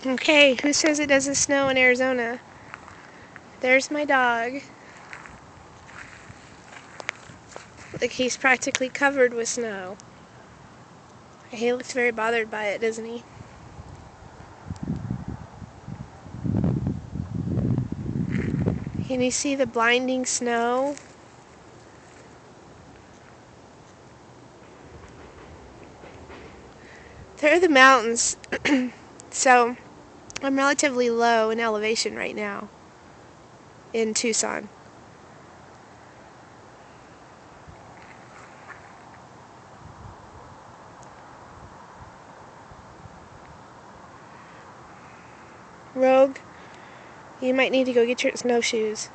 Okay, who says it doesn't snow in Arizona? There's my dog. Like, he's practically covered with snow. He looks very bothered by it, doesn't he? Can you see the blinding snow? There are the mountains. So, I'm relatively low in elevation right now in Tucson. Rogue, you might need to go get your snowshoes.